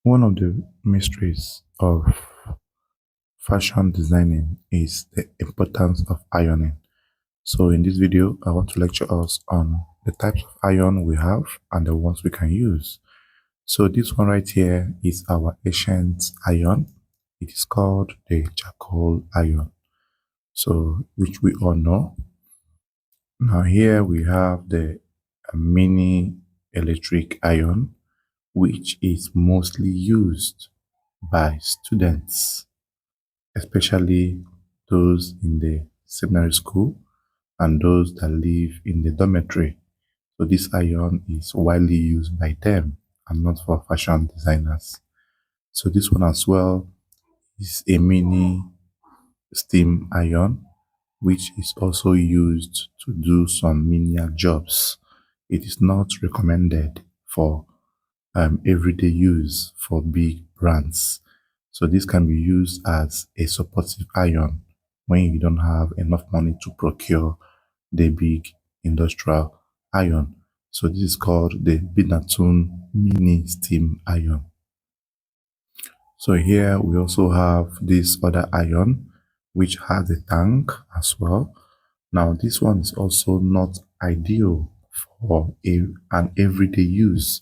One of the mysteries of fashion designing is the importance of ironing. So in this video, I want to lecture us on the types of iron we have and the ones we can use. So this one right here is our ancient iron. It is called the charcoal iron. So which we all know. Now here we have the mini electric iron, which is mostly used by students, especially those in the seminary school and those that live in the dormitory. So this iron is widely used by them and not for fashion designers. So this one as well is a mini steam iron, which is also used to do some menial jobs. It is not recommended for everyday use for big brands. So this can be used as a supportive iron when you don't have enough money to procure the big industrial iron. So this is called the Binatun mini steam iron. So here we also have this other iron which has a tank as well. Now this one is also not ideal for an everyday use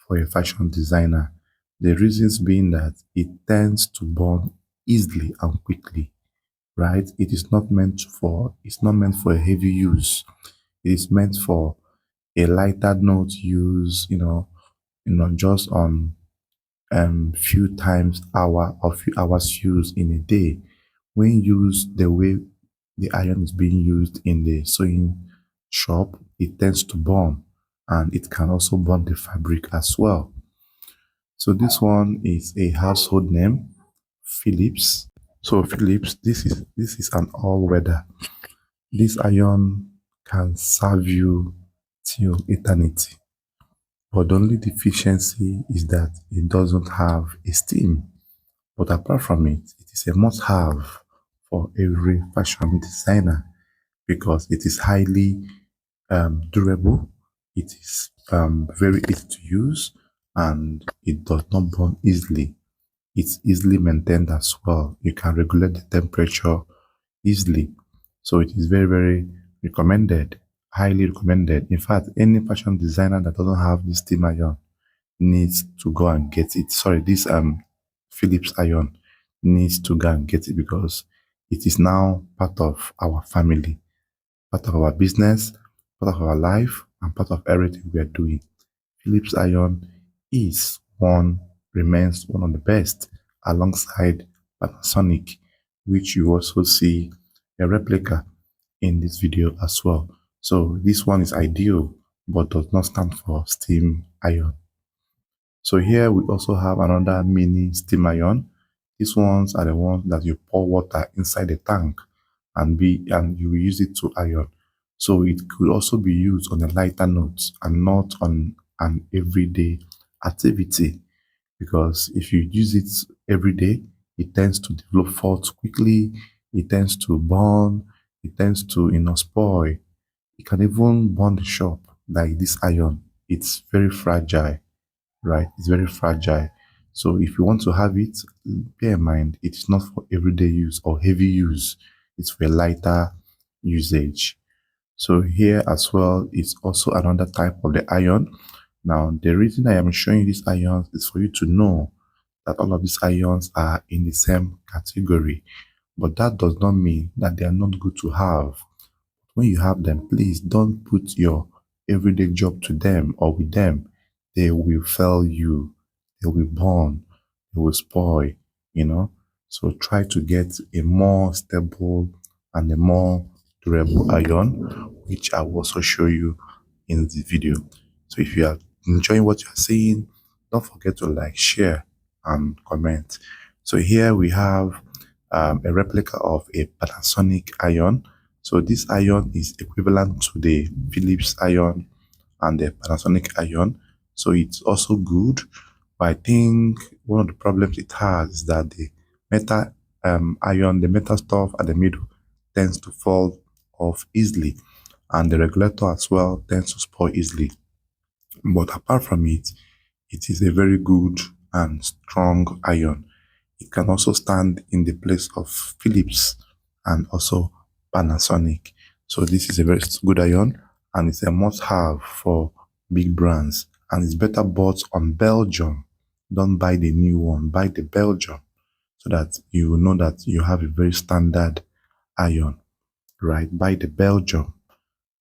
for a fashion designer. The reasons being that it tends to burn easily and quickly, right? It's not meant for a heavy use. It is meant for a lighter note use, just on few times hour or few hours used in a day. When used the way the iron is being used in the sewing shop, it tends to burn, and it can also burn the fabric as well. So this one is a household name, Philips. So Philips, this is an all-weather. This iron can serve you till eternity. But the only deficiency is that it doesn't have a steam. But apart from it, it is a must-have for every fashion designer because it is highly durable, it is very easy to use, and it does not burn easily. It's easily maintained as well. You can regulate the temperature easily. So it is very, very recommended, highly recommended. In fact, any fashion designer that doesn't have this steam iron needs to go and get it. Sorry, this Philips iron needs to go and get it because it is now part of our family, part of our business, part of our life, and part of everything we are doing. Philips iron remains one of the best alongside Panasonic, which you also see a replica in this video as well. So this one is ideal, but does not stand for steam iron. So here we also have another mini steam iron. These ones are the ones that you pour water inside the tank and you will use it to iron. So it could also be used on a lighter note and not on an everyday activity, because if you use it every day, it tends to develop faults quickly, it tends to burn, it tends to spoil. It can even burn the shop like this iron. It's very fragile, right? It's very fragile. So if you want to have it, bear in mind it's not for everyday use or heavy use. It's for lighter usage. So here as well is also another type of the iron. Now the reason I am showing you these ions is for you to know that all of these ions are in the same category, but that does not mean that they are not good to have. When you have them, please don't put your everyday job to them or with them. They will fail you, they will burn, they will spoil, So try to get a more stable and a more durable iron, which I will also show you in the video. So if you are enjoying what you are seeing, don't forget to like, share, and comment. So here we have a replica of a Panasonic iron. So this iron is equivalent to the Philips iron and the Panasonic iron. So it's also good, but I think one of the problems it has is that the metal iron, the metal stuff at the middle tends to fall off easily, and the regulator as well tends to spoil easily. But apart from it, it is a very good and strong iron. It can also stand in the place of Philips and also Panasonic. So this is a very good iron, and it's a must-have for big brands. And it's better bought on Belgium. Don't buy the new one, buy the Belgium, so that you will know that you have a very standard iron, right? Buy the Belgium.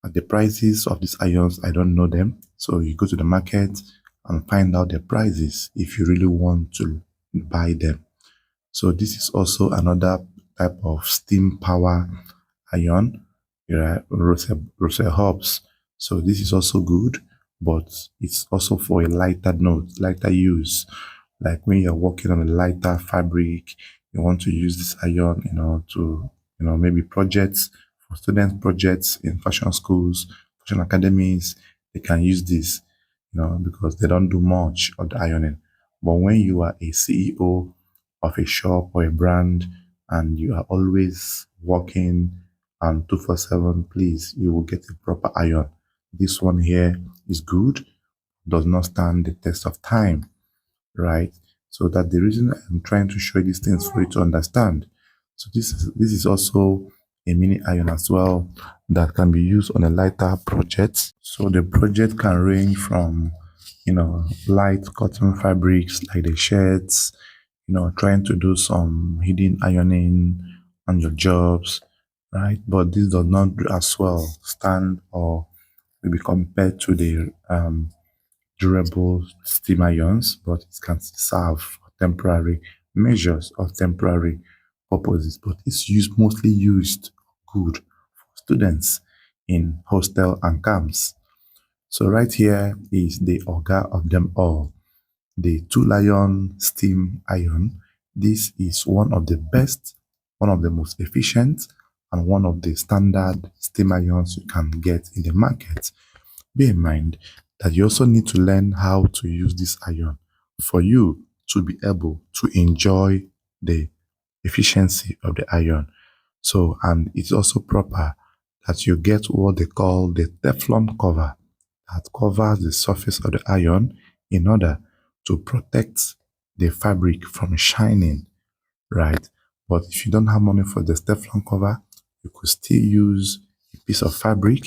And the prices of these irons, I don't know them. So you go to the market and find out the prices if you really want to buy them. So this is also another type of steam power iron, Russell Hobbs. So this is also good, but it's also for a lighter note, lighter use. Like when you're working on a lighter fabric, you want to use this iron, to, maybe projects, for student projects in fashion schools, fashion academies, they can use this, because they don't do much of the ironing. But when you are a CEO of a shop or a brand and you are always working and 247, please, you will get a proper iron. This one here is good, does not stand the test of time, right? So that the reason I'm trying to show you these things for you to understand. So this is also a mini iron as well that can be used on a lighter project. So the project can range from, light cotton fabrics like the shirts, trying to do some hidden ironing on your jobs, right? But this does not as well stand or maybe compared to the durable steam irons, but it can serve for temporary measures of temporary purposes. But it's mostly used good for students in hostel and camps. So right here is the Oga of them all, the 2-lion steam iron. This is one of the best, one of the most efficient, and one of the standard steam irons you can get in the market. Bear in mind that you also need to learn how to use this iron for you to be able to enjoy the efficiency of the iron. So, and it's also proper that you get what they call the Teflon cover that covers the surface of the iron in order to protect the fabric from shining, right? But if you don't have money for the Teflon cover, you could still use a piece of fabric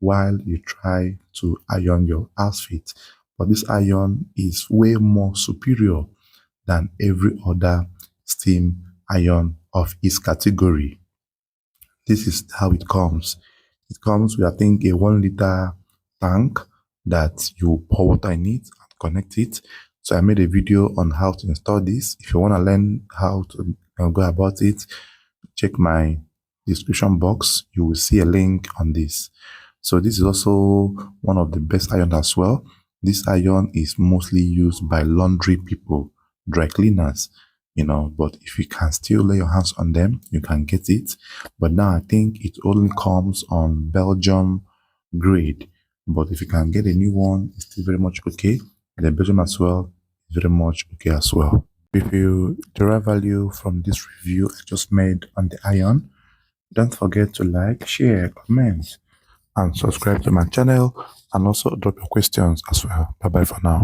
while you try to iron your outfit. But this iron is way more superior than every other steam iron of its category. This is how it comes. It comes with, I think, a 1 liter tank that you pour water in it and connect it. So I made a video on how to install this. If you want to learn how to go about it, check my description box. You will see a link on this. So this is also one of the best iron as well. This iron is mostly used by laundry people, dry cleaners, but if you can still lay your hands on them, you can get it. But now I think it only comes on Belgium grade. But if you can get a new one, it's still very much okay. The Belgium as well is very much okay as well. If you derive value from this review I just made on the iron, don't forget to like, share, comment, and subscribe to my channel, and also drop your questions as well. Bye bye for now.